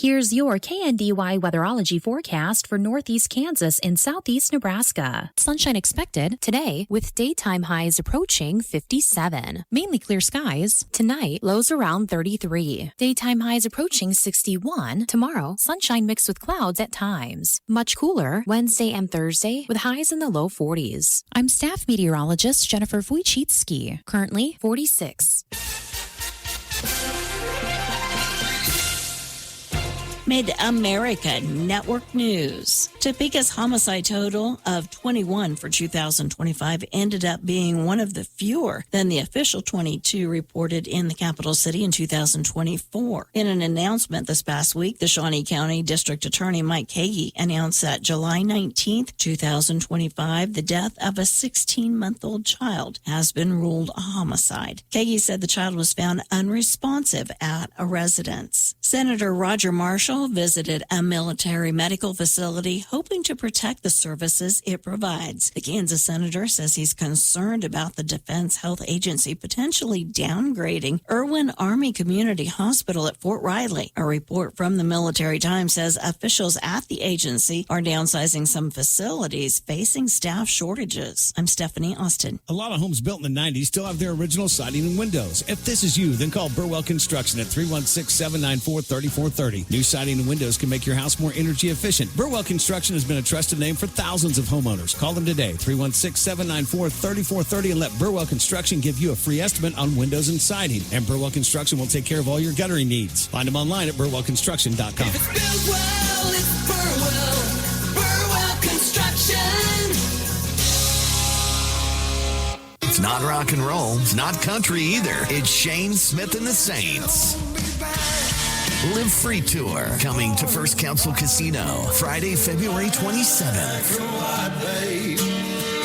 Here's your KNDY weatherology forecast for northeast Kansas and southeast Nebraska. Sunshine expected today with daytime highs approaching 57. Mainly clear skies. Tonight, lows around 33. Daytime highs approaching 61. Tomorrow, sunshine mixed with clouds at times. Much cooler Wednesday and Thursday with highs in the low 40s. I'm staff meteorologist Jennifer Wojcicki, currently 46. Mid-America Network News. Topeka's homicide total of 21 for 2025 ended up being one of the fewer than the official 22 reported in the capital city in 2024. In an announcement this past week, the Shawnee County District Attorney Mike KNDY announced that July 19th, 2025, the death of a 16-month-old child has been ruled a homicide. KNDY said the child was found unresponsive at a residence. Senator Roger Marshall visited a military medical facility hoping to protect the services it provides. The Kansas senator says he's concerned about the Defense Health Agency potentially downgrading Irwin Army Community Hospital at Fort Riley. A report from the Military Times says officials at the agency are downsizing some facilities facing staff shortages. I'm Stephanie Austin. A lot of homes built in the 90s still have their original siding and windows. If this is you, then call Burwell Construction at 316-794-3430. New siding and windows can make your house more energy efficient. Burwell Construction has been a trusted name for thousands of homeowners. Call them today, 316-794-3430, and let Burwell Construction give you a free estimate on windows and siding. And Burwell Construction will take care of all your guttering needs. Find them online at burwellconstruction.com. If it's Burwell, it's Burwell. Burwell Construction. It's not rock and roll. It's not country either. It's Shane Smith and the Saints. Live Free Tour coming to First Council Casino Friday, February 27th.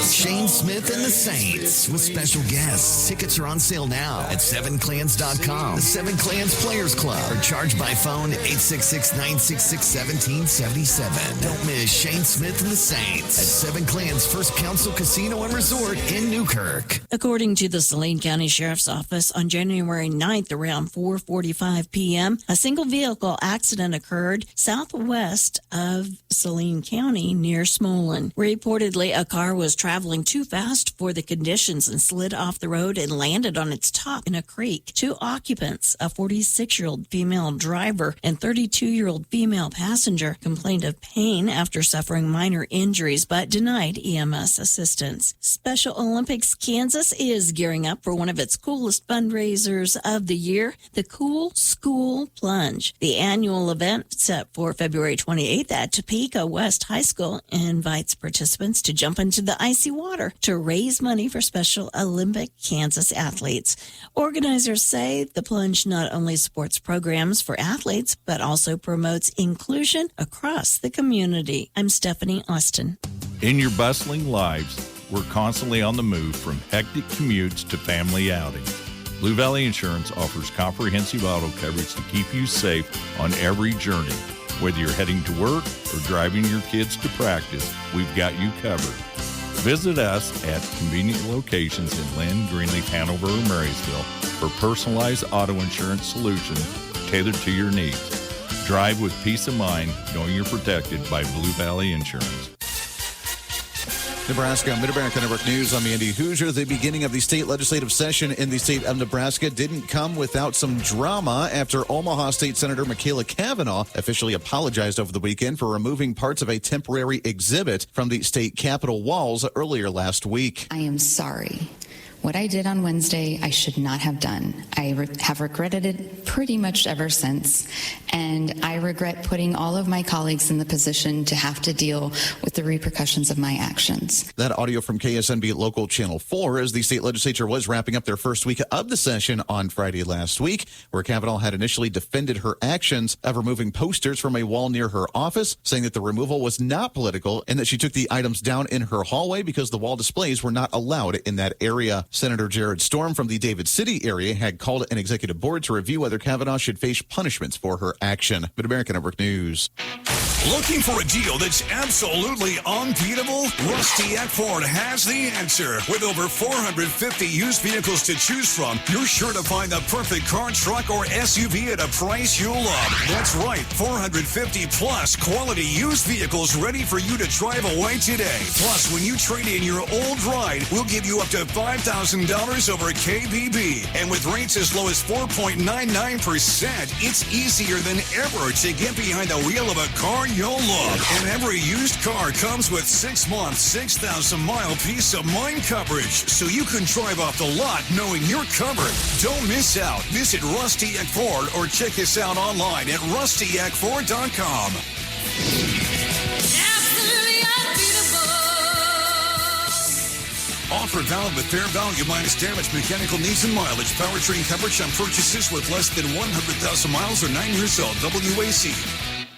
Shane Smith and the Saints with special guests. Tickets are on sale now at 7clans.com. The 7 Clans Players Club or charged by phone 866-966-1777. Don't miss Shane Smith and the Saints at 7 Clans First Council Casino and Resort in Newkirk. According to the Saline County Sheriff's Office, on January 9th around 4:45 p.m., a single vehicle accident occurred southwest of Saline County near Smolin. Reportedly, a car was traveling too fast for the conditions and slid off the road and landed on its top in a creek. 2 occupants, a 46-year-old female driver and 32-year-old female passenger, complained of pain after suffering minor injuries but denied EMS assistance. Special Olympics Kansas is gearing up for one of its coolest fundraisers of the year, the Cool School Plunge. The annual event, set for February 28th at Topeka West High School, invites participants to jump into the icy water to raise money for Special Olympic Kansas athletes. Organizers say the plunge not only supports programs for athletes, but also promotes inclusion across the community. I'm Stephanie Austin. In your bustling lives, we're constantly on the move from hectic commutes to family outings. Blue Valley Insurance offers comprehensive auto coverage to keep you safe on every journey. Whether you're heading to work or driving your kids to practice, we've got you covered. Visit us at convenient locations in Lynn, Greenleaf, Hanover, or Marysville for personalized auto insurance solutions tailored to your needs. Drive with peace of mind knowing you're protected by Blue Valley Insurance. Nebraska, Mid-America Network News. I'm Andy Hoosier. The beginning of the state legislative session in the state of Nebraska didn't come without some drama after Omaha State Senator Michaela Cavanaugh officially apologized over the weekend for removing parts of a temporary exhibit from the state capitol walls earlier last week. I am sorry. What I did on Wednesday, I should not have done. I have regretted it pretty much ever since, and I regret putting all of my colleagues in the position to have to deal with the repercussions of my actions. That audio from KSNB Local Channel 4 as the state legislature was wrapping up their first week of the session on Friday last week, where Cavanaugh had initially defended her actions of removing posters from a wall near her office, saying that the removal was not political and that she took the items down in her hallway because the wall displays were not allowed in that area. Senator Jared Storm from the David City area had called an executive board to review whether Cavanaugh should face punishments for her action. Mid-America Network News. Looking for a deal that's absolutely unbeatable? Rusty at Ford has the answer. With over 450 used vehicles to choose from, you're sure to find the perfect car, truck, or SUV at a price you'll love. That's right, 450 plus quality used vehicles ready for you to drive away today. Plus, when you trade in your old ride, we'll give you up to $5,000 over KBB. And with rates as low as 4.99%, it's easier than ever to get behind the wheel of a car you'll love. And every used car comes with 6 months, 6,000-mile peace of mind coverage, so you can drive off the lot knowing you're covered. Don't miss out. Visit Rusty at Ford or check us out online at rustyatford.com. Absolutely unbeatable. Offer valid with fair value minus damage, mechanical needs, and mileage. Powertrain coverage on purchases with less than 100,000 miles or 9 years old. WAC.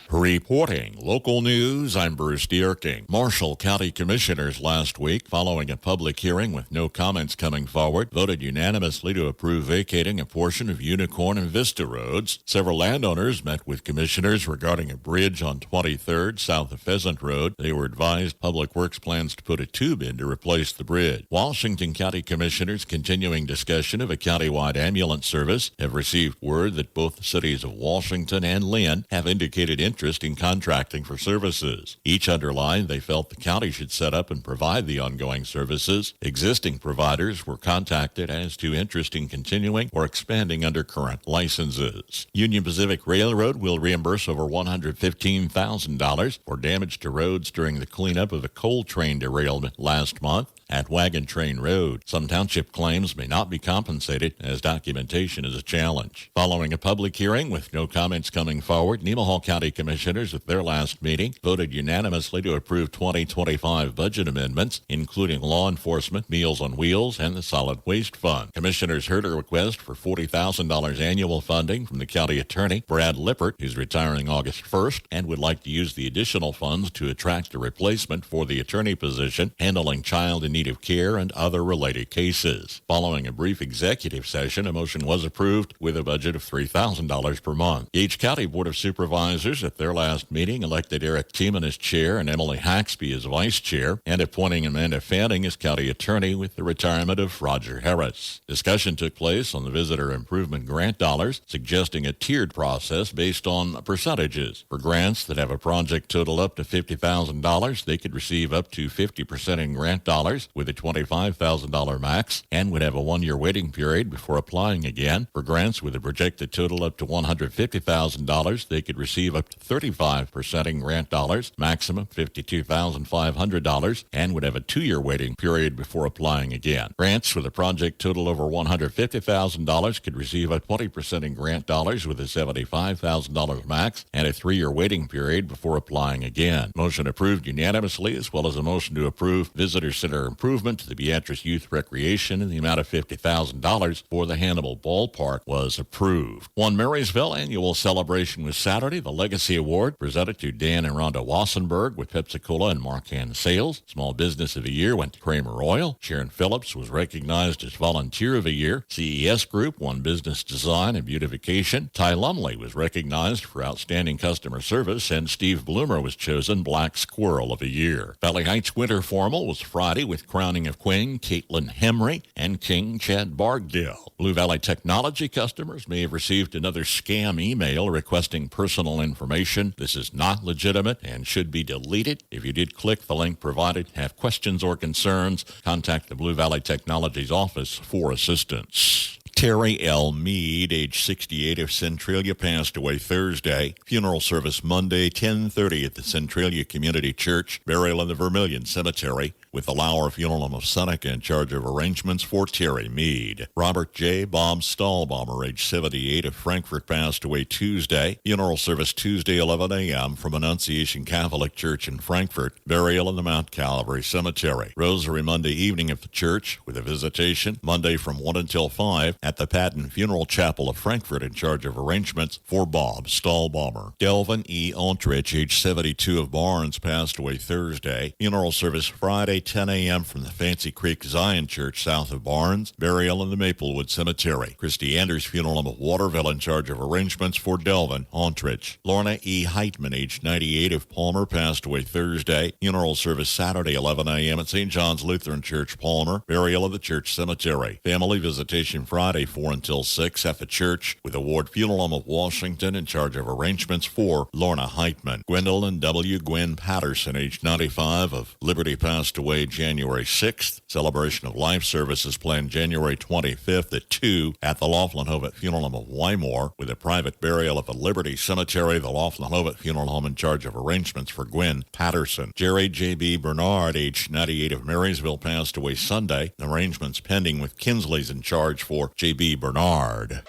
Reporting local news, I'm Bruce Dierking. Marshall County Commissioners last week, following a public hearing with no comments coming forward, voted unanimously to approve vacating a portion of Unicorn and Vista roads. Several landowners met with commissioners regarding a bridge on 23rd south of Pheasant Road. They were advised Public Works plans to put a tube in to replace the bridge. Washington County Commissioners, continuing discussion of a countywide ambulance service, have received word that both the cities of Washington and Lynn have indicated interest in contracting for services. Each underlined they felt the county should set up and provide the ongoing services. Existing providers were contacted as to interest in continuing or expanding under current licenses. Union Pacific Railroad will reimburse over $115,000 for damage to roads during the cleanup of a coal train derailment last month at Wagon Train Road. Some township claims may not be compensated as documentation is a challenge. Following a public hearing with no comments coming forward, Nemaha County Commissioners at their last meeting voted unanimously to approve 2025 budget amendments, including law enforcement, Meals on Wheels, and the Solid Waste Fund. Commissioners heard a request for $40,000 annual funding from the county attorney, Brad Lippert, who's retiring August 1st, and would like to use the additional funds to attract a replacement for the attorney position, handling child in need of care and other related cases. Following a brief executive session, a motion was approved with a budget of $3,000 per month. Gage County Board of Supervisors at their last meeting elected Eric Tiemann as chair and Emily Haxby as vice chair, and appointing Amanda Fanning as county attorney with the retirement of Roger Harris. Discussion took place on the visitor improvement grant dollars, suggesting a tiered process based on percentages. For grants that have a project total up to $50,000, they could receive up to 50% in grant dollars with a $25,000 max and would have a 1-year waiting period before applying again. For grants with a projected total up to $150,000, they could receive up to 35% in grant dollars, maximum $52,500, and would have a 2-year waiting period before applying again. Grants with a project total over $150,000 could receive a 20% in grant dollars with a $75,000 max and a 3-year waiting period before applying again. Motion approved unanimously, as well as a motion to approve Visitor Center improvement to the Beatrice Youth Recreation in the amount of $50,000 for the Hannibal Ballpark was approved. One Marysville annual celebration was Saturday. The Legacy Award presented to Dan and Rhonda Wassenberg with Pepsi-Cola and Marcan Sales. Small Business of the Year went to Kramer Oil. Sharon Phillips was recognized as Volunteer of the Year. CES Group won Business Design and Beautification. Ty Lumley was recognized for Outstanding Customer Service, and Steve Bloomer was chosen Black Squirrel of the Year. Valley Heights Winter Formal was Friday with crowning of Queen Caitlin Hemry and King Chad Bargdill. Blue Valley Technology customers may have received another scam email requesting personal information. This is not legitimate and should be deleted. If you did click the link provided, have questions or concerns, contact the Blue Valley Technologies office for assistance. Terry L. Mead, age 68, of Centralia, passed away Thursday. Funeral service Monday, 10:30 at the Centralia Community Church. Burial in the Vermilion Cemetery, with the Lauer Funeral of Seneca in charge of arrangements for Terry Mead. Robert J. Bob Stahlbaumer, age 78, of Frankfort, passed away Tuesday. Funeral service Tuesday, 11 a.m. from Annunciation Catholic Church in Frankfort. Burial in the Mount Calvary Cemetery. Rosary Monday evening at the church, with a visitation Monday from 1 until 5 at the Patton Funeral Chapel of Frankfort in charge of arrangements for Bob Stahlbaumer. Delvin E. Altrich, age 72, of Barnes, passed away Thursday. Funeral service Friday, 10 a.m. from the Fancy Creek Zion Church south of Barnes. Burial in the Maplewood Cemetery. Christy Anders Funeral Home of Waterville in charge of arrangements for Delvin Ontridge. Lorna E. Heitman, age 98 of Palmer, passed away Thursday. Funeral service Saturday, 11 a.m. at St. John's Lutheran Church, Palmer. Burial at the church cemetery. Family visitation Friday, 4 until 6 at the church with the Ward Funeral Home of Washington in charge of arrangements for Lorna Heitman. Gwendolyn W. Gwen Patterson, age 95 of Liberty, passed away January 6th. Celebration of life services planned January 25th at 2 at the Laughlin Hovet Funeral Home of Wymore with a private burial at the Liberty Cemetery. The Laughlin Hovet Funeral Home in charge of arrangements for Gwen Patterson. Jerry J.B. Bernard, age 98 of Marysville, passed away Sunday. Arrangements pending with Kinsley's in charge for J.B. Bernard.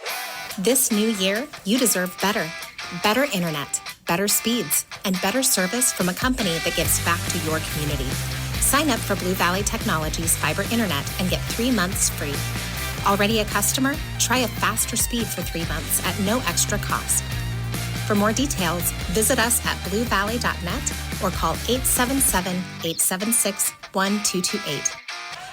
This new year, you deserve better. Better internet, better speeds, and better service from a company that gives back to your community. Sign up for Blue Valley Technologies Fiber Internet and get 3 months free. Already a customer? Try a faster speed for 3 months at no extra cost. For more details, visit us at bluevalley.net or call 877-876-1228.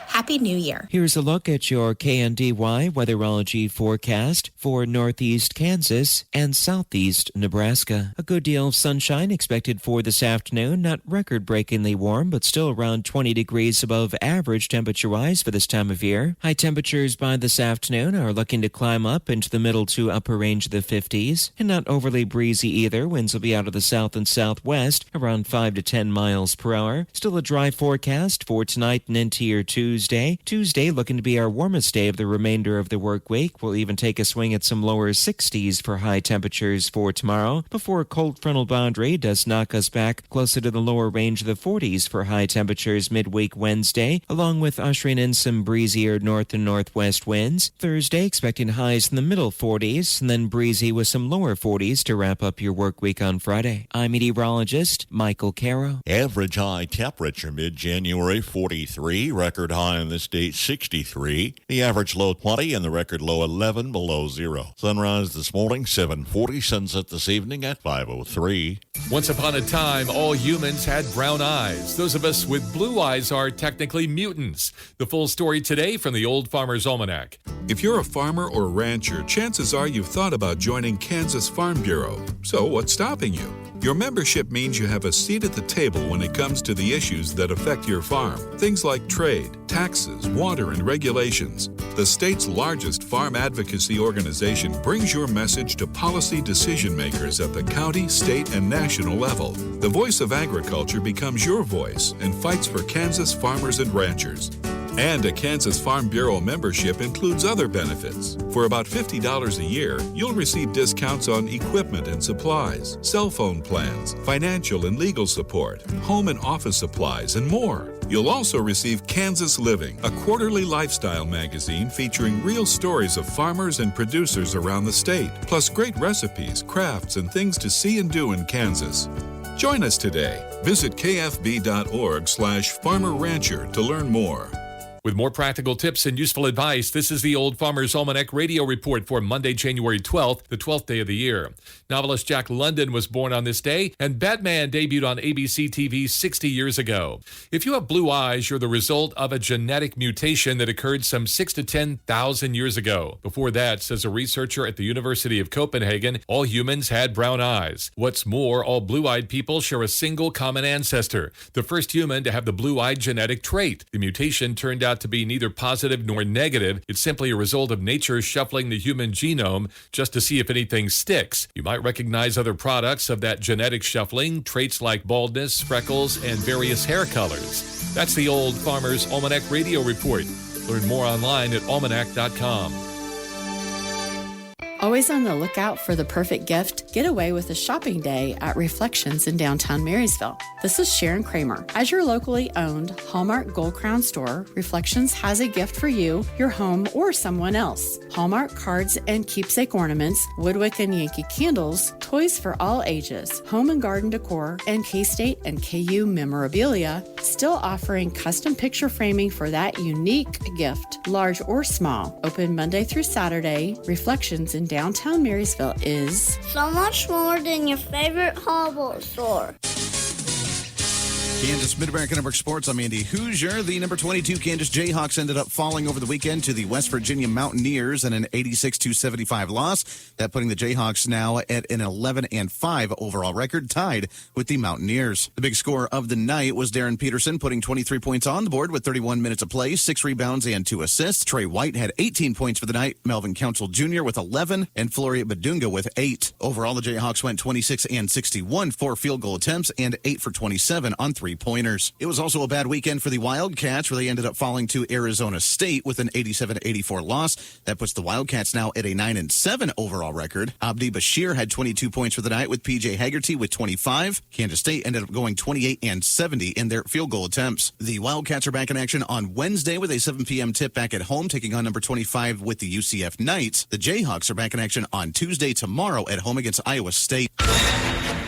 Happy New Year. Here's a look at your KNDY weatherology forecast for northeast Kansas and southeast Nebraska. A good deal of sunshine expected for this afternoon, not record-breakingly warm, but still around 20 degrees above average temperature-wise for this time of year. High temperatures by this afternoon are looking to climb up into the middle to upper range of the 50s, and not overly breezy either. Winds will be out of the south and southwest, around 5 to 10 miles per hour. Still a dry forecast for tonight and into your Tuesday. Tuesday looking to be our warmest day of the remainder of the work week. We'll even take a swing at some lower 60s for high temperatures for tomorrow before a cold frontal boundary does knock us back closer to the lower range of the 40s for high temperatures midweek Wednesday, along with ushering in some breezier north and northwest winds. Thursday expecting highs in the middle 40s and then breezy with some lower 40s to wrap up your work week on Friday. I'm meteorologist Michael Caro. Average high temperature mid-January 43, record high on this date 63, the average low 20 and the record low 11 below zero. Sunrise this morning 7:40, sunset this evening at 5:03. Once upon a time, all humans had brown eyes. Those of us with blue eyes are technically mutants. The full story today from the Old Farmer's Almanac. If you're a farmer or rancher, chances are you've thought about joining Kansas Farm Bureau. So what's stopping you? Your membership means you have a seat at the table when it comes to the issues that affect your farm. Things like trade, taxes, water, and regulations. The state's largest farm advocacy organization brings your message to policy decision makers at the county, state, and national level. The voice of agriculture becomes your voice and fights for Kansas farmers and ranchers. And a Kansas Farm Bureau membership includes other benefits. For about $50 a year, you'll receive discounts on equipment and supplies, cell phone plans, financial and legal support, home and office supplies, and more. You'll also receive Kansas Living, a quarterly lifestyle magazine featuring real stories of farmers and producers around the state, plus great recipes, crafts, and things to see and do in Kansas. Join us today. Visit kfb.org/farmerrancher to learn more. With more practical tips and useful advice, this is the Old Farmer's Almanac radio report for Monday, January 12th, the 12th day of the year. Novelist Jack London was born on this day, and Batman debuted on ABC TV 60 years ago. If you have blue eyes, you're the result of a genetic mutation that occurred some 6,000 to 10,000 years ago. Before that, says a researcher at the University of Copenhagen, all humans had brown eyes. What's more, all blue-eyed people share a single common ancestor, the first human to have the blue-eyed genetic trait. The mutation turned out to be neither positive nor negative. It's simply a result of nature shuffling the human genome just to see if anything sticks. You might recognize other products of that genetic shuffling, traits like baldness, freckles, and various hair colors. That's the Old Farmer's Almanac radio report. Learn more online at almanac.com. Always on the lookout for the perfect gift? Get away with a shopping day at Reflections in downtown Marysville. This is Sharon Kramer. As your locally owned Hallmark Gold Crown store, Reflections has a gift for you, your home, or someone else. Hallmark cards and keepsake ornaments, Woodwick and Yankee candles, toys for all ages, home and garden decor, and K-State and KU memorabilia, still offering custom picture framing for that unique gift, large or small. Open Monday through Saturday, Reflections in downtown Marysville is so much more than your favorite hardware store. Kansas Mid-America Network Sports. I'm Andy Hoosier. The number 22 Kansas Jayhawks ended up falling over the weekend to the West Virginia Mountaineers in an 86-75 loss. That putting the Jayhawks now at an 11-5 overall record, tied with the Mountaineers. The big score of the night was Darren Peterson putting 23 points on the board with 31 minutes of play, 6 rebounds and 2 assists. Trey White had 18 points for the night, Melvin Council Jr. with 11, and Flory Badunga with 8. Overall, the Jayhawks went 26-61, 4 field goal attempts, and 8 for 27 on 3-pointers. It was also a bad weekend for the Wildcats, where they ended up falling to Arizona State with an 87-84 loss. That puts the Wildcats now at a 9-7 overall record. Abdi Bashir had 22 points for the night with P.J. Haggerty with 25. Kansas State ended up going 28-70 in their field goal attempts. The Wildcats are back in action on Wednesday with a 7 p.m. tip back at home, taking on number 25 with the UCF Knights. The Jayhawks are back in action on Tuesday tomorrow at home against Iowa State.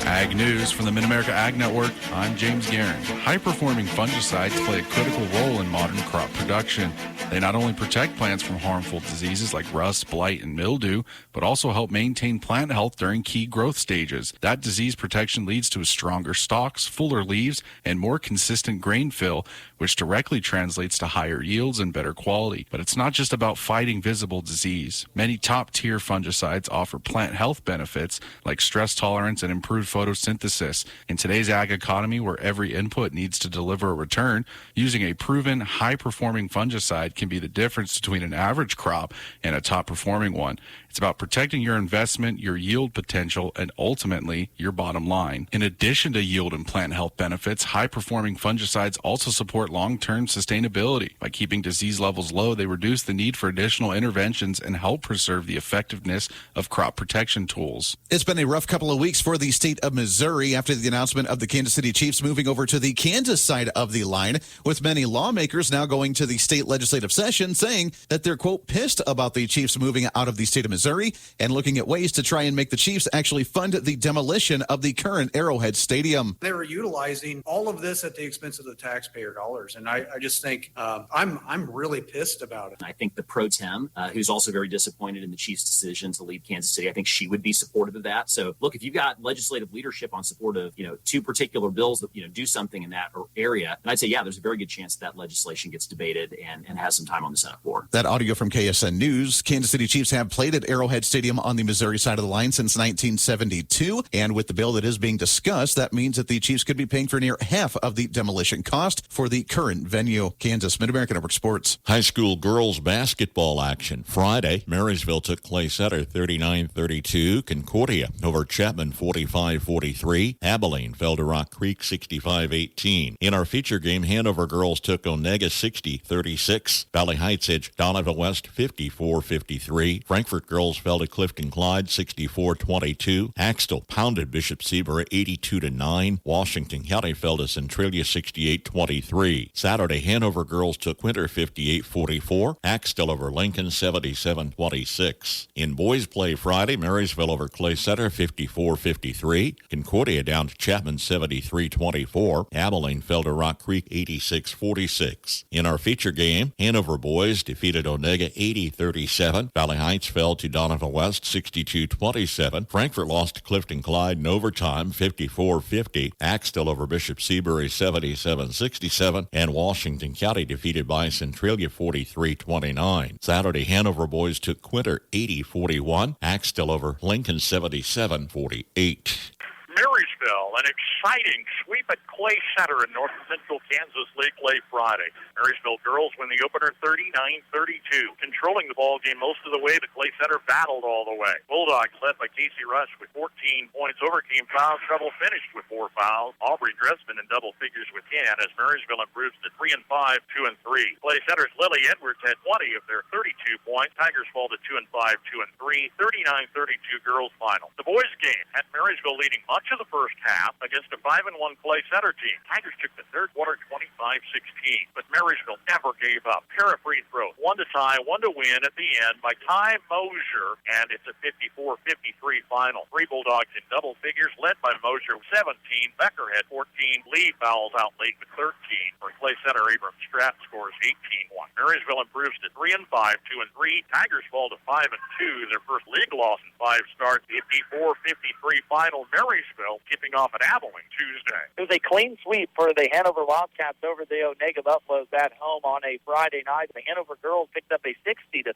Ag News from the Mid-America Ag Network. I'm James Guerin. High-performing fungicides play a critical role in modern crop production. They not only protect plants from harmful diseases like rust, blight, and mildew, but also help maintain plant health during key growth stages. That disease protection leads to stronger stalks, fuller leaves, and more consistent grain fill, which directly translates to higher yields and better quality. But it's not just about fighting visible disease. Many top-tier fungicides offer plant health benefits like stress tolerance and improved photosynthesis. In today's ag economy, where every input needs to deliver a return, using a proven, high-performing fungicide can be the difference between an average crop and a top-performing one. It's about protecting your investment, your yield potential, and ultimately your bottom line. In addition to yield and plant health benefits, high-performing fungicides also support long-term sustainability. By keeping disease levels low, they reduce the need for additional interventions and help preserve the effectiveness of crop protection tools. It's been a rough couple of weeks for the state of Missouri after the announcement of the Kansas City Chiefs moving over to the Kansas side of the line, with many lawmakers now going to the state legislative session saying that they're, quote, pissed about the Chiefs moving out of the state of Missouri and looking at ways to try and make the Chiefs actually fund the demolition of the current Arrowhead Stadium. They were utilizing all of this at the expense of the taxpayer dollars, and I just think I'm really pissed about it. I think the pro tem, who's also very disappointed in the Chiefs' decision to leave Kansas City, I think she would be supportive of that. So, look, if you've got legislative leadership on support of, two particular bills that, do something in that area, and I'd say, yeah, there's a very good chance that legislation gets debated and has some time on the Senate floor. That audio from KSN News. Kansas City Chiefs have played at Arrowhead Stadium on the Missouri side of the line since 1972, and with the bill that is being discussed, that means that the Chiefs could be paying for near half of the demolition cost for the current venue. Kansas Mid-America Network Sports. High school girls basketball action. Friday, Marysville took Clay Center 39-32. Concordia over Chapman 45-43. Abilene fell to Rock Creek 65-18. In our feature game, Hanover girls took Onega 60-36. Valley Heights edged Donovan West 54-53. Frankfort girls fell to Clifton Clyde 64-22. Axtell pounded Bishop Seaver 82-9. Washington County fell to Centralia 68-23. Saturday, Hanover girls took Quinter 58-44. Axtell over Lincoln 77-26. In boys play Friday, Marysville over Clay Center 54-53. Concordia down to Chapman 73-24. Abilene fell to Rock Creek 86-46. In our feature game, Hanover boys defeated Onega 80-37. Valley Heights fell to Donovan West 62-27. Frankfort lost to Clifton Clyde in overtime 54-50. Axtell over Bishop Seabury 77-67. And Washington County defeated by Centralia 43-29. Saturday, Hanover boys took Quinter 80-41. Axtell over Lincoln 77-48. Marysville, an exciting sweep at Clay Center in North Central Kansas League play Friday. Marysville girls win the opener 39-32. Controlling the ball game most of the way, the Clay Center battled all the way. Bulldogs led by Casey Rush with 14 points, overcame foul trouble, finished with 4 fouls. Aubrey Dressman in double figures with 10 as Marysville improves to 3-5, 2-3. Clay Center's Lily Edwards had 20 of their 32 points. Tigers fall to 2-5, 2-3. 39-32 girls final. The boys game had Marysville leading much of the first half against a 5-1 Clay Center team. Tigers took the third quarter 25-16, but Marysville never gave up. Pair of free throws, one to tie, one to win at the end by Ty Mosier, and it's a 54-53 final. 3 Bulldogs in double figures, led by Mosier with 17. Becker had 14. Lee fouls out late with 13 for Clay Clay Center Abrams Stratton scores 18-1. Marysville improves to 3-5, 2-3. Tigers fall to 5-2, their first league loss in 5 starts. 54-53 final. Marysville tipping off at Abilene Tuesday. It was a clean sweep for the Hanover Wildcats over the Onega Buffaloes at home on a Friday night. The Hanover girls picked up a 60-36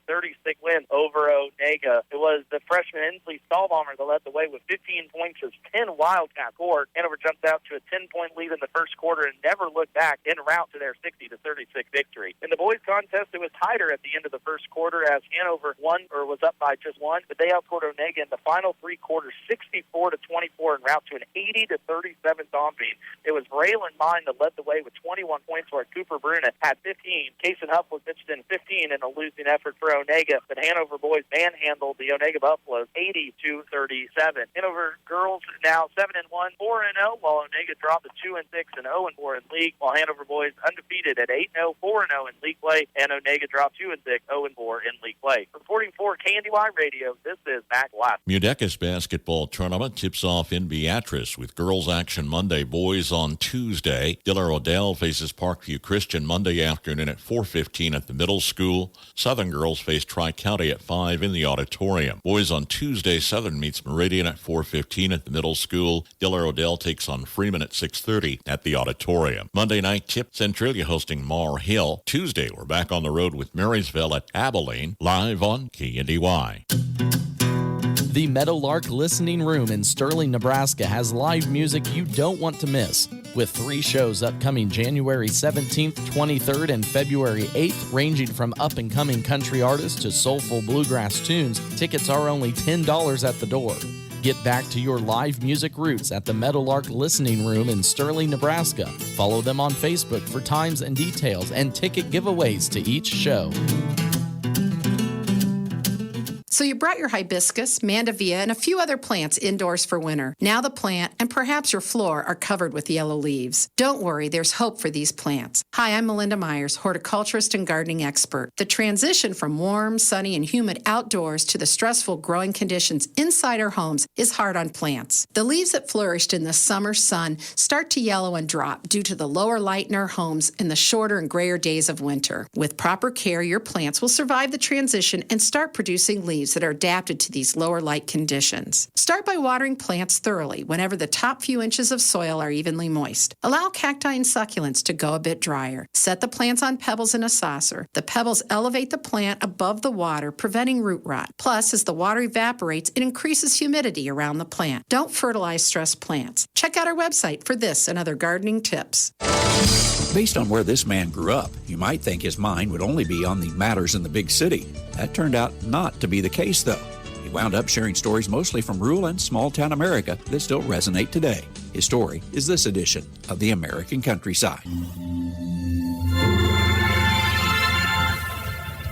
win over Onega. It was the freshman Inslee Stahlbomber that led the way with 15 points as 10 Wildcats scored. Hanover jumped out to a 10-point lead in the first quarter and never looked back en route to their 60-36 victory. In the boys contest, it was tighter at the end of the first quarter as Hanover won or was up by just one, but they outscored Onega in the final 3 quarters 64-24 en route to an 80-37 stomping. It was Braylon Mine that led the way with 21 points, where Cooper Bruna had 15. Kason Huff was pitched in 15 in a losing effort for Onega, but Hanover boys manhandled the Onega Buffaloes 80-37. Hanover girls now 7-1, 4-0, while Onega dropped to 2-6 and 0-4 in league, while Hanover boys undefeated at 8-0, 4-0 in league play, and Onega dropped 2-6, 0-4 in league play. Reporting for KNDY Radio, this is Matt Glass. Mudecas basketball tournament tips off in Beatrice with girls action Monday, boys on Tuesday. Diller Odell faces Parkview Christian Monday afternoon at 4:15 at the middle school. Southern girls face Tri-County at 5 in the auditorium. Boys on Tuesday, Southern meets Meridian at 4:15 at the middle school. Diller Odell takes on Freeman at 6:30 at the auditorium. Monday night tip, Centralia hosting Mar Hill. Tuesday, we're back on the road with Marysville at Abilene, live on KNDY. The Meadowlark Listening Room in Sterling, Nebraska has live music you don't want to miss. With 3 shows upcoming January 17th, 23rd, and February 8th, ranging from up-and-coming country artists to soulful bluegrass tunes, tickets are only $10 at the door. Get back to your live music roots at the Meadowlark Listening Room in Sterling, Nebraska. Follow them on Facebook for times and details and ticket giveaways to each show. So you brought your hibiscus, mandevilla, and a few other plants indoors for winter. Now the plant and perhaps your floor are covered with yellow leaves. Don't worry, there's hope for these plants. Hi, I'm Melinda Myers, horticulturist and gardening expert. The transition from warm, sunny, and humid outdoors to the stressful growing conditions inside our homes is hard on plants. The leaves that flourished in the summer sun start to yellow and drop due to the lower light in our homes in the shorter and grayer days of winter. With proper care, your plants will survive the transition and start producing leaves that are adapted to these lower light conditions. Start by watering plants thoroughly whenever the top few inches of soil are evenly moist. Allow cacti and succulents to go a bit drier. Set the plants on pebbles in a saucer. The pebbles elevate the plant above the water, preventing root rot. Plus, as the water evaporates, it increases humidity around the plant. Don't fertilize stressed plants. Check out our website for this and other gardening tips. Based on where this man grew up, you might think his mind would only be on the matters in the big city. That turned out not to be the case, though. He wound up sharing stories mostly from rural and small-town America that still resonate today. His story is this edition of The American Countryside.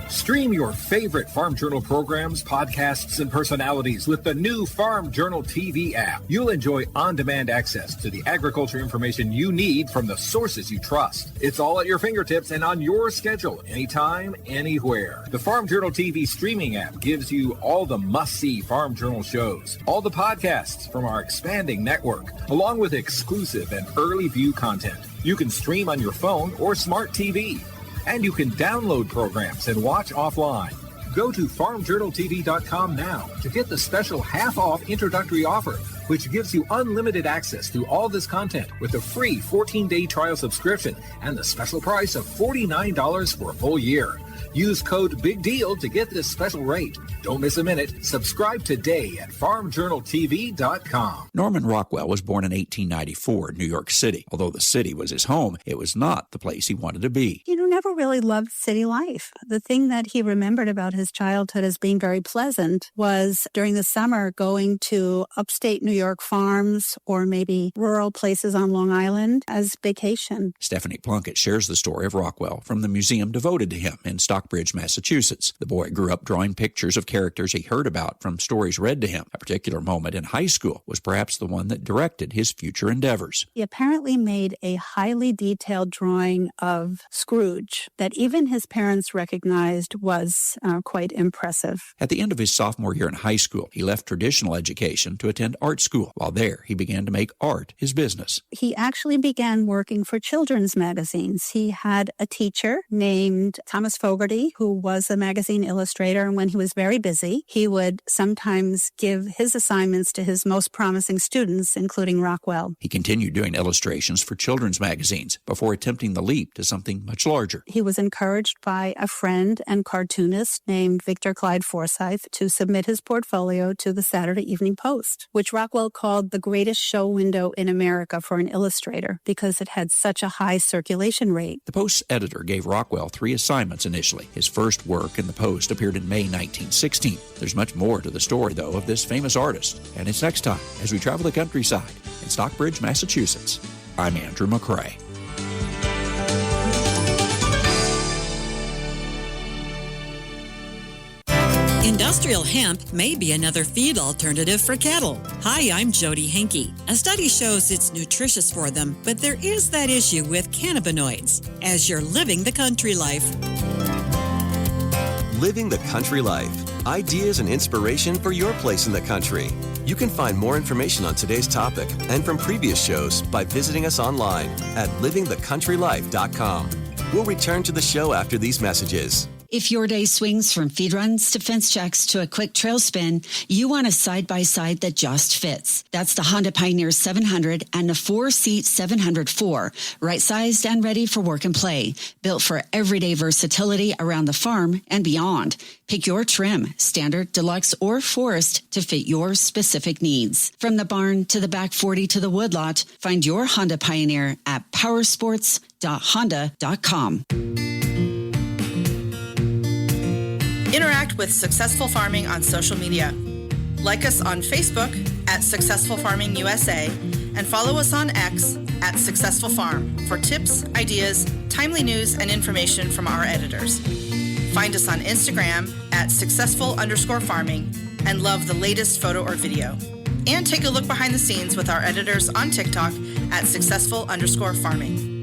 Stream your favorite Farm Journal programs, podcasts, and personalities with the new Farm Journal TV app. You'll enjoy on-demand access to the agriculture information you need from the sources you trust. It's all at your fingertips and on your schedule, anytime, anywhere. The Farm Journal TV streaming app gives you all the must-see Farm Journal shows, all the podcasts from our expanding network, along with exclusive and early view content. You can stream on your phone or smart TV. And you can download programs and watch offline. Go to farmjournaltv.com now to get the special half-off introductory offer, which gives you unlimited access to all this content with a free 14-day trial subscription and the special price of $49 for a full year. Use code BIGDEAL to get this special rate. Don't miss a minute. Subscribe today at farmjournaltv.com. Norman Rockwell was born in 1894 in New York City. Although the city was his home, it was not the place he wanted to be. He never really loved city life. The thing that he remembered about his childhood as being very pleasant was during the summer going to upstate New York farms or maybe rural places on Long Island as vacation. Stephanie Plunkett shares the story of Rockwell from the museum devoted to him in Stockton, Stockbridge, Massachusetts. The boy grew up drawing pictures of characters he heard about from stories read to him. A particular moment in high school was perhaps the one that directed his future endeavors. He apparently made a highly detailed drawing of Scrooge that even his parents recognized was quite impressive. At the end of his sophomore year in high school, he left traditional education to attend art school. While there, he began to make art his business. He actually began working for children's magazines. He had a teacher named Thomas Fogarty, who was a magazine illustrator, and when he was very busy, he would sometimes give his assignments to his most promising students, including Rockwell. He continued doing illustrations for children's magazines before attempting the leap to something much larger. He was encouraged by a friend and cartoonist named Victor Clyde Forsyth to submit his portfolio to the Saturday Evening Post, which Rockwell called the greatest show window in America for an illustrator because it had such a high circulation rate. The Post's editor gave Rockwell 3 assignments initially. His first work in the Post appeared in May 1916. There's much more to the story, though, of this famous artist, and it's next time as we travel the countryside in Stockbridge, Massachusetts. I'm Andrew McCrae. Industrial hemp may be another feed alternative for cattle. Hi, I'm Jody Henke. A study shows it's nutritious for them, but there is that issue with cannabinoids as you're living the country life. Living the country life. Ideas and inspiration for your place in the country. You can find more information on today's topic and from previous shows by visiting us online at livingthecountrylife.com. We'll return to the show after these messages. If your day swings from feed runs to fence checks to a quick trail spin, you want a side-by-side that just fits. That's the Honda Pioneer 700 and the 4-seat 704, right-sized and ready for work and play. Built for everyday versatility around the farm and beyond. Pick your trim, standard, deluxe, or forest to fit your specific needs. From the barn to the back 40 to the woodlot, find your Honda Pioneer at powersports.honda.com. Interact with Successful Farming on social media. Like us on Facebook at Successful Farming USA and follow us on X at Successful Farm for tips, ideas, timely news, and information from our editors. Find us on Instagram at successful_farming and love the latest photo or video. And take a look behind the scenes with our editors on TikTok at successful_farming.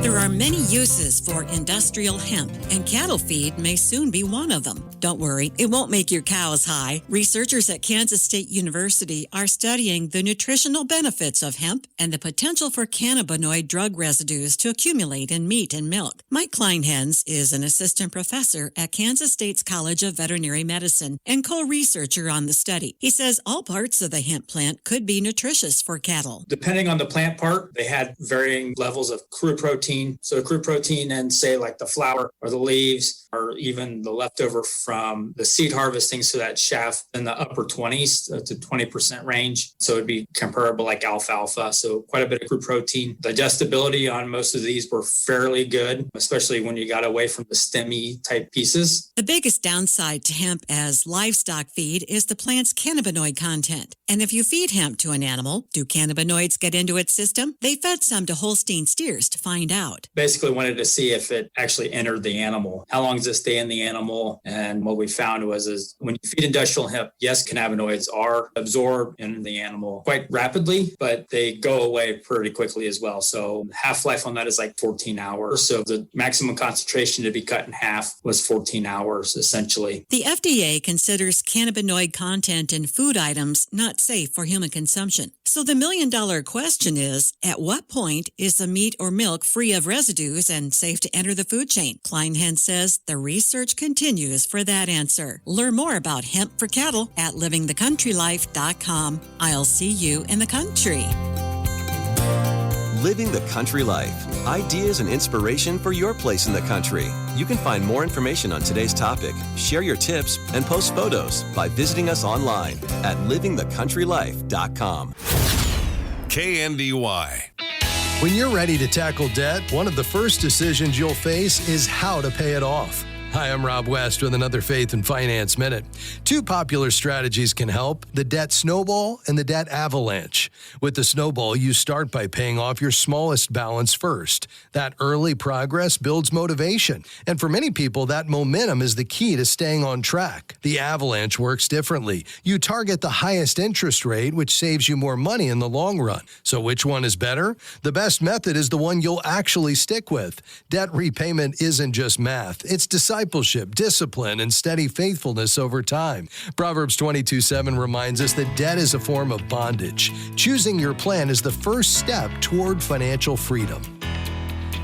There are many uses for industrial hemp, and cattle feed may soon be one of them. Don't worry, it won't make your cows high. Researchers at Kansas State University are studying the nutritional benefits of hemp and the potential for cannabinoid drug residues to accumulate in meat and milk. Mike Kleinhens is an assistant professor at Kansas State's College of Veterinary Medicine and co-researcher on the study. He says all parts of the hemp plant could be nutritious for cattle. Depending on the plant part, they had varying levels of crude protein. So crude protein and say like the flower or the leaves or even the leftover from the seed harvesting. So that chaff in the upper 20s to 20% range. So it'd be comparable like alfalfa. So quite a bit of crude protein. Digestibility on most of these were fairly good, especially when you got away from the stemmy type pieces. The biggest downside to hemp as livestock feed is the plant's cannabinoid content. And if you feed hemp to an animal, do cannabinoids get into its system? They fed some to Holstein steers to find out. Basically wanted to see if it actually entered the animal. How long does it stay in the animal? And what we found was when you feed industrial hemp, yes, cannabinoids are absorbed in the animal quite rapidly, but they go away pretty quickly as well. So half-life on that is like 14 hours. So the maximum concentration to be cut in half was 14 hours, essentially. The FDA considers cannabinoid content in food items not safe for human consumption. So the million-dollar question is, at what point is the meat or milk free of residues and safe to enter the food chain? Kleinhens says the research continues for that answer. Learn more about hemp for cattle at livingthecountrylife.com. I'll see you in the country. Living the country life. Ideas and inspiration for your place in the country. You can find more information on today's topic, share your tips, and post photos by visiting us online at livingthecountrylife.com. KNDY. When you're ready to tackle debt, one of the first decisions you'll face is how to pay it off. Hi, I'm Rob West with another Faith and Finance Minute. Two popular strategies can help: the debt snowball and the debt avalanche. With the snowball, you start by paying off your smallest balance first. That early progress builds motivation. And for many people, that momentum is the key to staying on track. The avalanche works differently. You target the highest interest rate, which saves you more money in the long run. So which one is better? The best method is the one you'll actually stick with. Debt repayment isn't just math. It's discipleship, discipline, and steady faithfulness over time. Proverbs 22:7 reminds us that debt is a form of bondage. Choosing your plan is the first step toward financial freedom.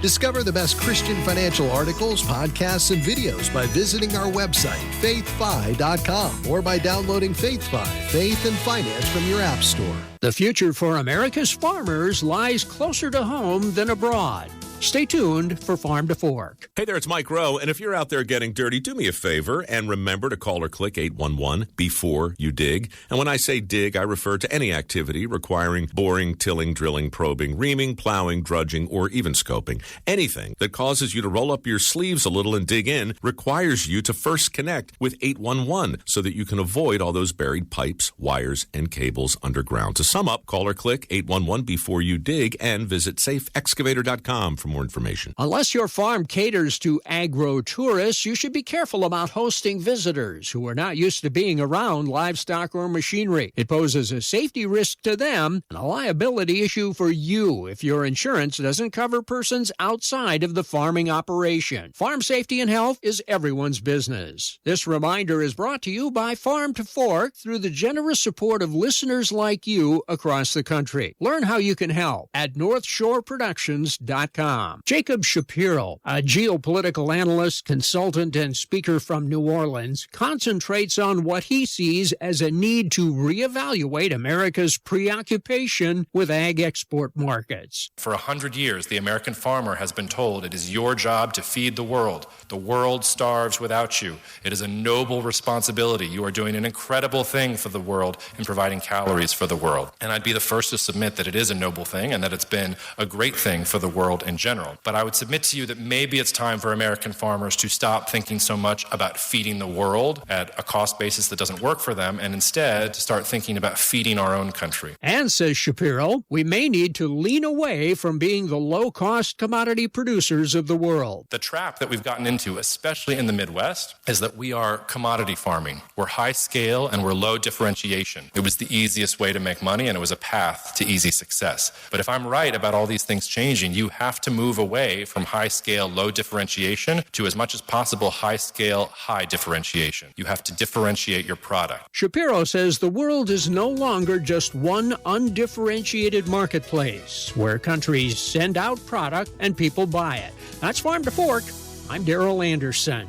Discover the best Christian financial articles, podcasts, and videos by visiting our website, faithfi.com, or by downloading FaithFi, Faith and Finance, from your app store. The future for America's farmers lies closer to home than abroad. Stay tuned for Farm to Fork. Hey there, it's Mike Rowe, and if you're out there getting dirty, do me a favor and remember to call or click 811 before you dig. And when I say dig, I refer to any activity requiring boring, tilling, drilling, probing, reaming, plowing, drudging, or even scoping. Anything that causes you to roll up your sleeves a little and dig in requires you to first connect with 811 so that you can avoid all those buried pipes, wires, and cables underground. To sum up, call or click 811 before you dig and visit safeexcavator.com for more information. Unless your farm caters to agro-tourists, you should be careful about hosting visitors who are not used to being around livestock or machinery. It poses a safety risk to them and a liability issue for you if your insurance doesn't cover persons outside of the farming operation. Farm safety and health is everyone's business. This reminder is brought to you by Farm to Fork through the generous support of listeners like you across the country. Learn how you can help at northshoreproductions.com. Jacob Shapiro, a geopolitical analyst, consultant, and speaker from New Orleans, concentrates on what he sees as a need to reevaluate America's preoccupation with ag export markets. For 100 years, the American farmer has been told it is your job to feed the world. The world starves without you. It is a noble responsibility. You are doing an incredible thing for the world in providing calories for the world. And I'd be the first to submit that it is a noble thing and that it's been a great thing for the world in general. But I would submit to you that maybe it's time for American farmers to stop thinking so much about feeding the world at a cost basis that doesn't work for them and instead to start thinking about feeding our own country. And, says Shapiro, we may need to lean away from being the low-cost commodity producers of the world. The trap that we've gotten into, especially in the Midwest, is that we are commodity farming. We're high scale and we're low differentiation. It was the easiest way to make money and it was a path to easy success. But if I'm right about all these things changing, you have to move away from high scale, low differentiation to as much as possible high scale, high differentiation. You have to differentiate your product. Shapiro says the world is no longer just one undifferentiated marketplace where countries send out product and people buy it. That's Farm to Fork. I'm Darrell Anderson.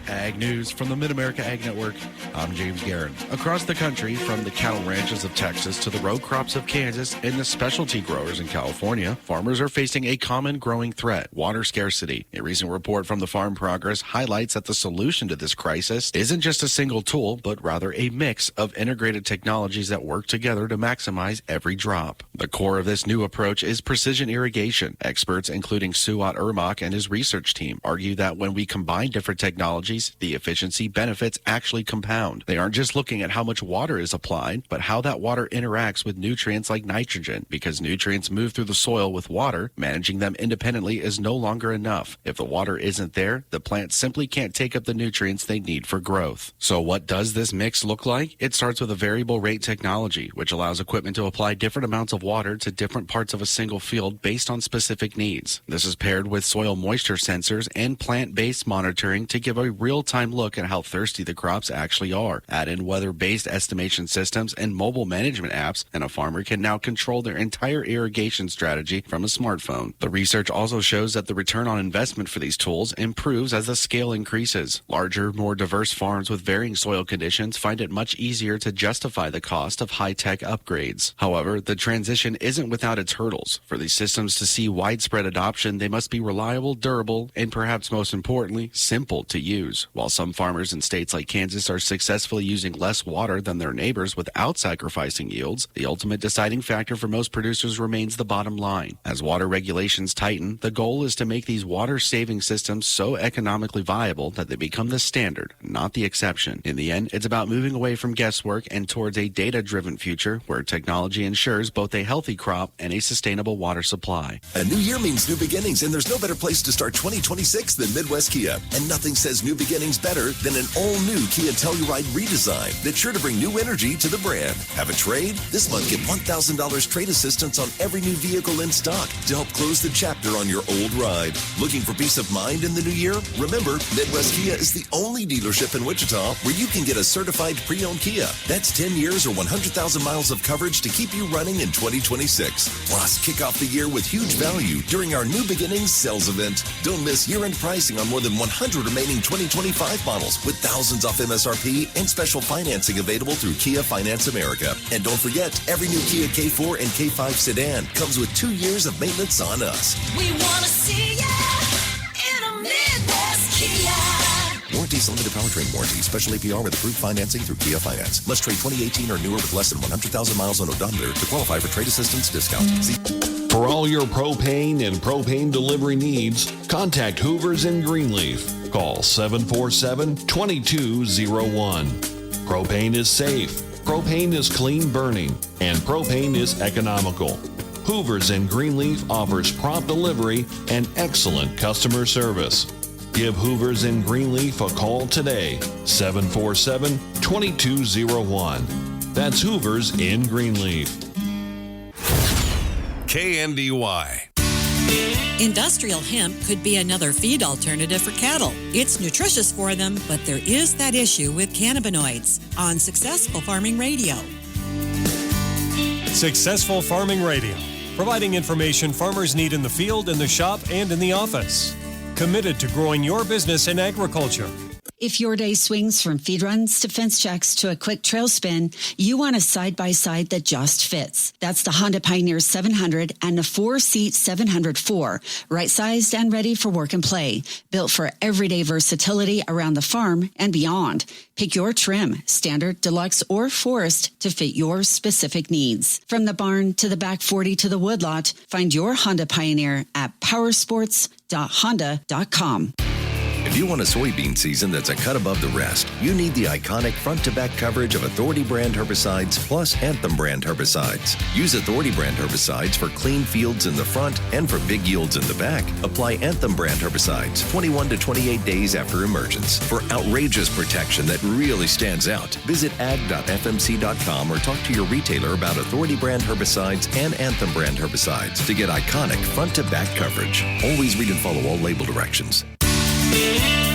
Ag news from the Mid-America Ag Network. I'm James Guerin. Across the country, from the cattle ranches of Texas to the row crops of Kansas and the specialty growers in California, farmers are facing a common growing threat: water scarcity. A recent report from the Farm Progress highlights that the solution to this crisis isn't just a single tool, but rather a mix of integrated technologies that work together to maximize every drop. The core of this new approach is precision irrigation. Experts, including Suat Ermak and his research team, argue that when we combine different technologies, the efficiency benefits actually compound. They aren't just looking at how much water is applied, but how that water interacts with nutrients like nitrogen. Because nutrients move through the soil with water, managing them independently is no longer enough. If the water isn't there, the plants simply can't take up the nutrients they need for growth. So what does this mix look like? It starts with a variable rate technology, which allows equipment to apply different amounts of water to different parts of a single field based on specific needs. This is paired with soil moisture sensors and plant-based monitoring to give a real-time look at how thirsty the crops actually are. Add in weather-based estimation systems and mobile management apps, and a farmer can now control their entire irrigation strategy from a smartphone. The research also shows that the return on investment for these tools improves as the scale increases. Larger, more diverse farms with varying soil conditions find it much easier to justify the cost of high-tech upgrades. However, the transition isn't without its hurdles. For these systems to see widespread adoption, they must be reliable, durable, and perhaps most importantly, simple to use. news. While some farmers in states like Kansas are successfully using less water than their neighbors without sacrificing yields, the ultimate deciding factor for most producers remains the bottom line. As water regulations tighten, the goal is to make these water-saving systems so economically viable that they become the standard, not the exception. In the end, it's about moving away from guesswork and towards a data-driven future where technology ensures both a healthy crop and a sustainable water supply. A new year means new beginnings, and there's no better place to start 2026 than Midwest Kia. And nothing says new beginnings better than an all-new Kia Telluride redesign that's sure to bring new energy to the brand. Have a trade? This month, get $1,000 trade assistance on every new vehicle in stock to help close the chapter on your old ride. Looking for peace of mind in the new year? Remember, Midwest Kia is the only dealership in Wichita where you can get a certified pre-owned Kia. That's 10 years or 100,000 miles of coverage to keep you running in 2026. Plus, kick off the year with huge value during our New Beginnings sales event. Don't miss year-end pricing on more than 100 remaining 2025 models with thousands off MSRP and special financing available through Kia Finance America. And don't forget, every new Kia K4 and K5 sedan comes with 2 years of maintenance on us. We want to see ya in a Midwest Kia. Warranties, limited powertrain warranty. Special APR with approved financing through Kia Finance. Must trade 2018 or newer with less than 100,000 miles on odometer to qualify for trade assistance discount. For all your propane and propane delivery needs, contact Hoover's in Greenleaf. Call 747-2201. Propane is safe, propane is clean burning, and propane is economical. Hoover's in Greenleaf offers prompt delivery and excellent customer service. Give Hoover's in Greenleaf a call today, 747-2201. That's Hoover's in Greenleaf. KNDY. Industrial hemp could be another feed alternative for cattle. It's nutritious for them, but there is that issue with cannabinoids. On Successful Farming Radio. Successful Farming Radio, providing information farmers need in the field, in the shop, and in the office. Committed to growing your business in agriculture. If your day swings from feed runs to fence checks to a quick trail spin, you want a side-by-side that just fits. That's the Honda Pioneer 700 and the 4-seat 704, right-sized and ready for work and play. Built for everyday versatility around the farm and beyond. Pick your trim, standard, deluxe, or forest to fit your specific needs. From the barn to the back 40 to the woodlot, find your Honda Pioneer at powersports.honda.com. If you want a soybean season that's a cut above the rest, you need the iconic front-to-back coverage of Authority brand herbicides plus Anthem brand herbicides. Use Authority brand herbicides for clean fields in the front and for big yields in the back. Apply Anthem brand herbicides 21 to 28 days after emergence. For outrageous protection that really stands out, visit ag.fmc.com or talk to your retailer about Authority brand herbicides and Anthem brand herbicides to get iconic front-to-back coverage. Always read and follow all label directions.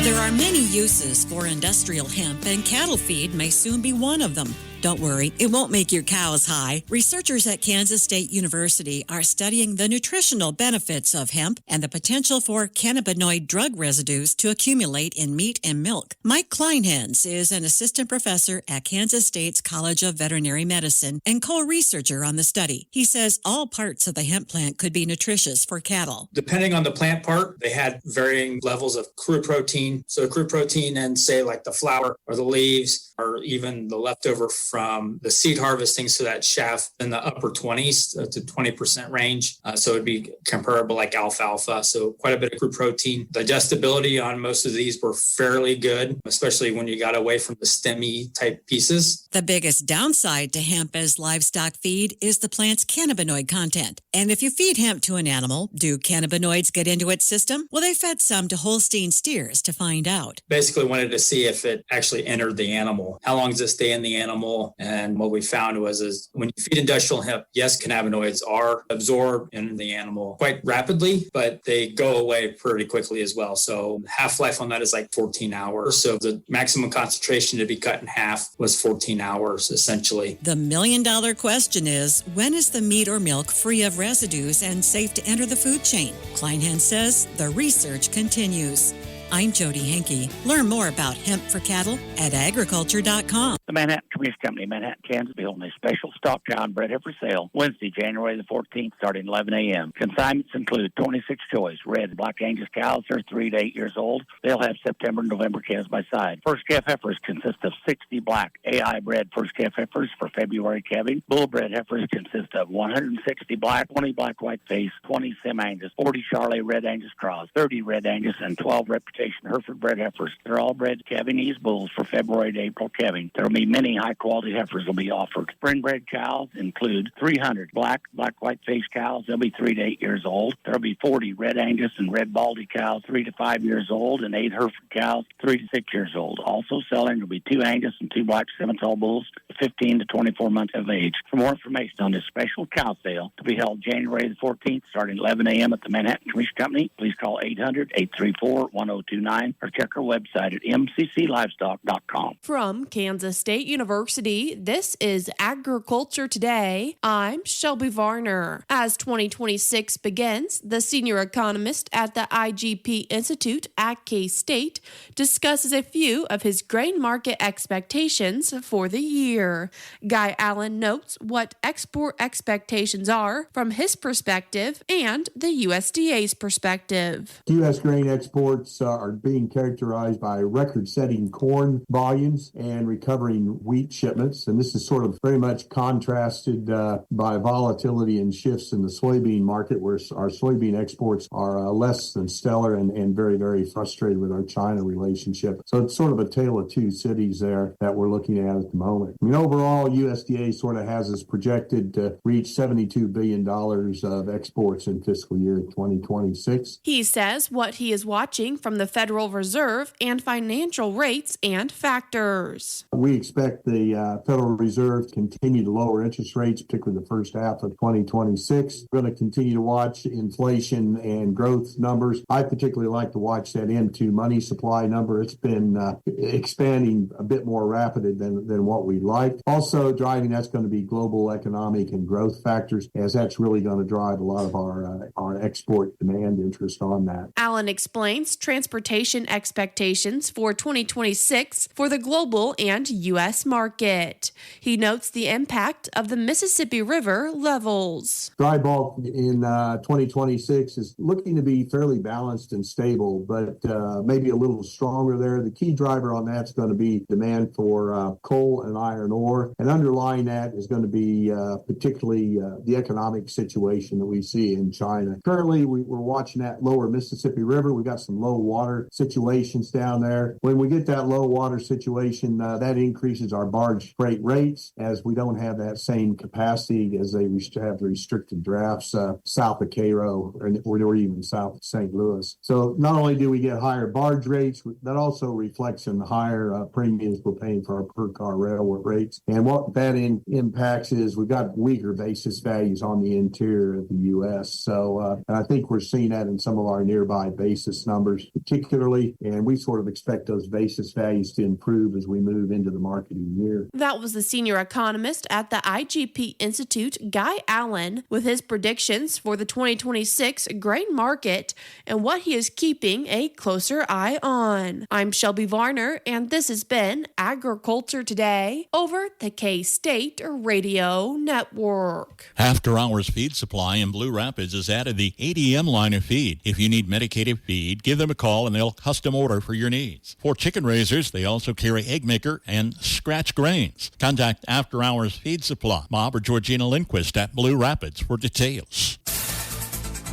There are many uses for industrial hemp, and cattle feed may soon be one of them. Don't worry, it won't make your cows high. Researchers at Kansas State University are studying the nutritional benefits of hemp and the potential for cannabinoid drug residues to accumulate in meat and milk. Mike Kleinhans is an assistant professor at Kansas State's College of Veterinary Medicine and co-researcher on the study. He says all parts of the hemp plant could be nutritious for cattle. Depending on the plant part, they had varying levels of crude protein. So crude protein and say like the flower or the leaves or even the leftover from the seed harvesting, so that chaff in the upper 20s to 20% range. So it'd be comparable like alfalfa. So quite a bit of crude protein. Digestibility on most of these were fairly good, especially when you got away from the stemmy type pieces. The biggest downside to hemp as livestock feed is the plant's cannabinoid content. And if you feed hemp to an animal, do cannabinoids get into its system? Well, they fed some to Holstein steers to find out. Basically wanted to see if it actually entered the animal. How long does it stay in the animal? And what we found was when you feed industrial hemp, yes, cannabinoids are absorbed in the animal quite rapidly, but they go away pretty quickly as well. So half-life on that is like 14 hours. So the maximum concentration to be cut in half was 14 hours, essentially. The million-dollar question is, when is the meat or milk free of residues and safe to enter the food chain? Kleinhans says the research continues. I'm Jody Henke. Learn more about hemp for cattle at agriculture.com. The Manhattan Commission Company, Manhattan, Kansas, will be holding a special stock cow and bred heifer sale Wednesday, January the 14th, starting at 11 a.m. Consignments include 26 choice red and black Angus cows. They're 3 to 8 years old. They'll have September and November calves by side. First calf heifers consist of 60 black AI bred first calf heifers for February calving. Bull bred heifers consist of 160 black, 20 black white face, 20 Sim Angus, 40 Charolais red Angus cross, 30 red Angus, and 12 Reputation Hereford bred heifers. They're all bred calving East bulls for February to April calving. There will be many high quality heifers will be offered. Spring bred cows include 300 black white face cows. They'll be 3 to 8 years old. There will be 40 red Angus and red Baldy cows, 3 to 5 years old, and 8 Hereford cows, 3 to 6 years old. Also selling will be 2 Angus and 2 black Simmental bulls, 15 to 24 months of age. For more information on this special cow sale to be held January the 14th, starting at 11 a.m. at the Manhattan Commission Company, please call 800-834-1029 or check our website at mcclivestock.com. From Kansas State University, this is Agriculture Today. I'm Shelby Varner. As 2026 begins, the senior economist at the IGP Institute at K-State discusses a few of his grain market expectations for the year. Guy Allen notes what export expectations are from his perspective and the USDA's perspective. U.S. grain exports are being characterized by record-setting corn volumes and recovering wheat shipments, and this is sort of very much contrasted by volatility and shifts in the soybean market, where our soybean exports are less than stellar and very, very frustrated with our China relationship. So it's sort of a tale of two cities there that we're looking at the moment. I mean, overall, USDA sort of has us projected to reach $72 billion of exports in fiscal year 2026. He says what he is watching from the Federal Reserve and financial rates and factors. We expect the Federal Reserve to continue to lower interest rates, particularly the first half of 2026. We're going to continue to watch inflation and growth numbers. I particularly like to watch that M2 money supply number. It's been expanding a bit more rapid than what we'd like. Also driving that's going to be global economic and growth factors, as that's really going to drive a lot of our export demand interest on that. Allen explains transportation expectations for 2026 for the global and U.S. market. He notes the impact of the Mississippi River levels. Dry bulk in 2026 is looking to be fairly balanced and stable, but maybe a little stronger there. The key driver on that's going to be demand for coal and iron ore, and underlying that is going to be particularly the economic situation that we see in China. Currently, we're watching that lower Mississippi River. We've got some low water situations down there. When we get that low water situation, that increases our barge freight rates, as we don't have that same capacity as they have the restricted drafts south of Cairo or even south of St. Louis. So not only do we get higher barge rates, that also reflects in the higher premiums we're paying for our per car railroad rates. And what that impacts is we've got weaker basis values on the interior of the U.S. So and I think we're seeing that in some of our nearby basis numbers particularly, and we sort of expect those basis values to improve as we move into the marketing year. That was the senior economist at the IGP Institute, Guy Allen, with his predictions for the 2026 grain market and what he is keeping a closer eye on. I'm Shelby Varner, and this has been Agriculture Today over the K-State Radio Network. After Hours Feed Supply in Blue Rapids has added the ADM line of feed. If you need medicated feed, give them a call and they'll custom order for your needs. For chicken raisers, they also carry Egg Maker and Scratch Grains. Contact After Hours Feed Supply, Bob or Georgina Lindquist at Blue Rapids for details.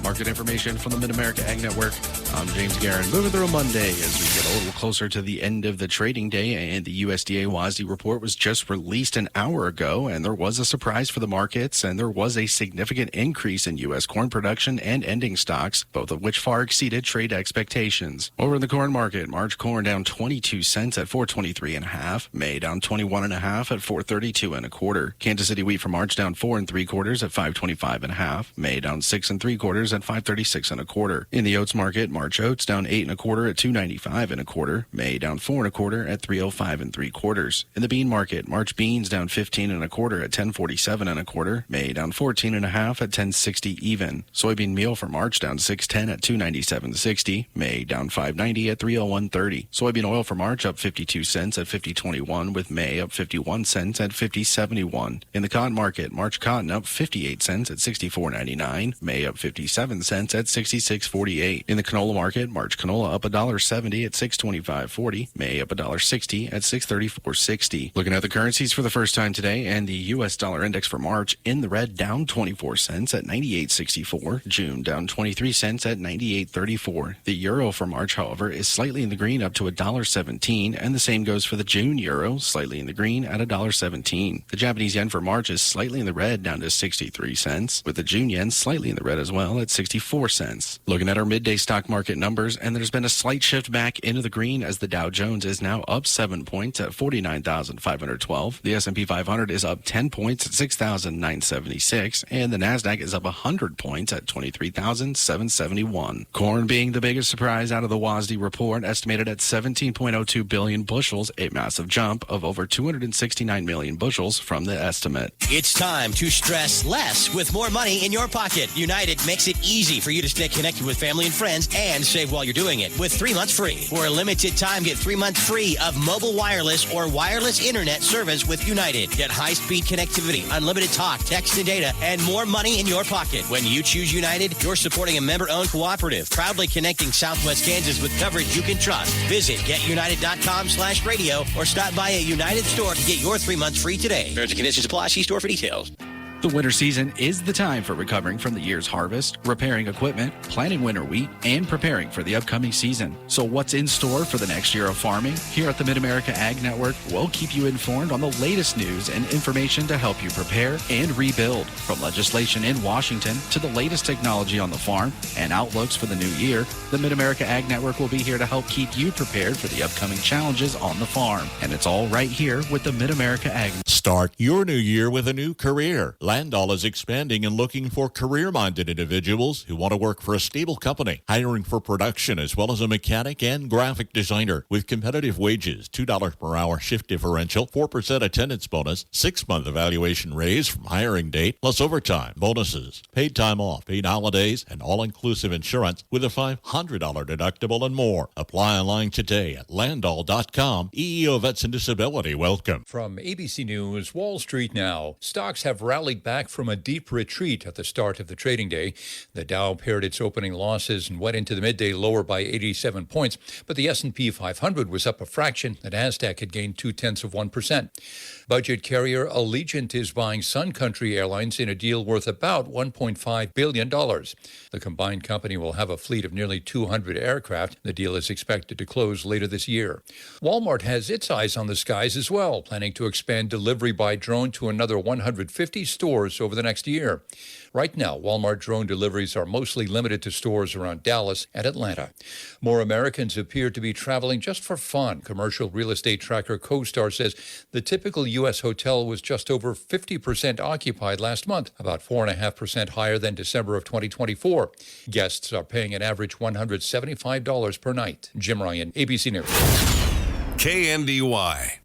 Market information from the Mid-America Ag Network. I'm James Guerin. Moving through Monday as we get a little closer to the end of the trading day, and the USDA WASDE report was just released an hour ago, and there was a surprise for the markets, and there was a significant increase in U.S. corn production and ending stocks, both of which far exceeded trade expectations. Over in the corn market, March corn down 22 cents at $4.23.5, May down 21.5 at $4.32.25. Kansas City wheat for March down 4 3/4 at $5.25.5, May down 6 3/4 at $5.36.25. In the oats market, March March oats down 8 1/4 at $2.95 1/4. May down 4 1/4 at $3.05 3/4. In the bean market, March beans down 15 1/4 at $10.47 1/4. May down 14 1/2 at $10.60 even. Soybean meal for March down 6.10 at $2.9760. May down 5.90 at $3.0130. Soybean oil for March up 52 cents at $50.21, with May up 51 cents at $50.71. In the cotton market, March cotton up 58 cents at $64.99. May up 57 cents at $66.48. In the canola market, March canola up $1.70 at $625.40. May up $1.60 at $634.60. Looking at the currencies for the first time today, and the U.S. dollar index for March in the red, down 24 cents at 98.64. June down 23 cents at 98.34. The euro for March, however, is slightly in the green up to $1.17, and the same goes for the June euro, slightly in the green at $1.17. The Japanese yen for March is slightly in the red, down to 63 cents, with the June yen slightly in the red as well at 64 cents. Looking at our midday stock market numbers, and there's been a slight shift back into the green as the Dow Jones is now up 7 points at 49,512. The S&P 500 is up 10 points at 6,976, and the Nasdaq is up 100 points at 23,771. Corn being the biggest surprise out of the WASDE report, estimated at 17.02 billion bushels, a massive jump of over 269 million bushels from the estimate. It's time to stress less with more money in your pocket. United makes it easy for you to stay connected with family and friends and save while you're doing it with 3 months free. For a limited time, get 3 months free of mobile wireless or wireless internet service with United. Get high-speed connectivity, unlimited talk, text, and data, and more money in your pocket. When you choose United, you're supporting a member-owned cooperative, proudly connecting Southwest Kansas with coverage you can trust. Visit getunited.com/radio or stop by a United store to get your 3 months free today. Terms and conditions apply. See store for details. The winter season is the time for recovering from the year's harvest, repairing equipment, planting winter wheat, and preparing for the upcoming season. So what's in store for the next year of farming? Here at the Mid-America Ag Network, we'll keep you informed on the latest news and information to help you prepare and rebuild. From legislation in Washington to the latest technology on the farm and outlooks for the new year, the Mid-America Ag Network will be here to help keep you prepared for the upcoming challenges on the farm. And it's all right here with the Mid-America Ag Network. Start your new year with a new career. Landall is expanding and looking for career-minded individuals who want to work for a stable company, hiring for production as well as a mechanic and graphic designer with competitive wages, $2 per hour shift differential, 4% attendance bonus, 6-month evaluation raise from hiring date, plus overtime, bonuses, paid time off, paid holidays, and all-inclusive insurance with a $500 deductible and more. Apply online today at Landall.com. EEO Vets and Disability, welcome. From ABC News, Wall Street now. Stocks have rallied back from a deep retreat at the start of the trading day. The Dow pared its opening losses and went into the midday lower by 87 points, but the S&P 500 was up a fraction. The Nasdaq had gained 0.2%. Budget carrier Allegiant is buying Sun Country Airlines in a deal worth about $1.5 billion. The combined company will have a fleet of nearly 200 aircraft. The deal is expected to close later this year. Walmart has its eyes on the skies as well, planning to expand delivery by drone to another 150 stores over the next year. Right now, Walmart drone deliveries are mostly limited to stores around Dallas and Atlanta. More Americans appear to be traveling just for fun. Commercial real estate tracker CoStar says the typical U.S. hotel was just over 50% occupied last month, about 4.5% higher than December of 2024. Guests are paying an average $175 per night. Jim Ryan, ABC News. KNDY.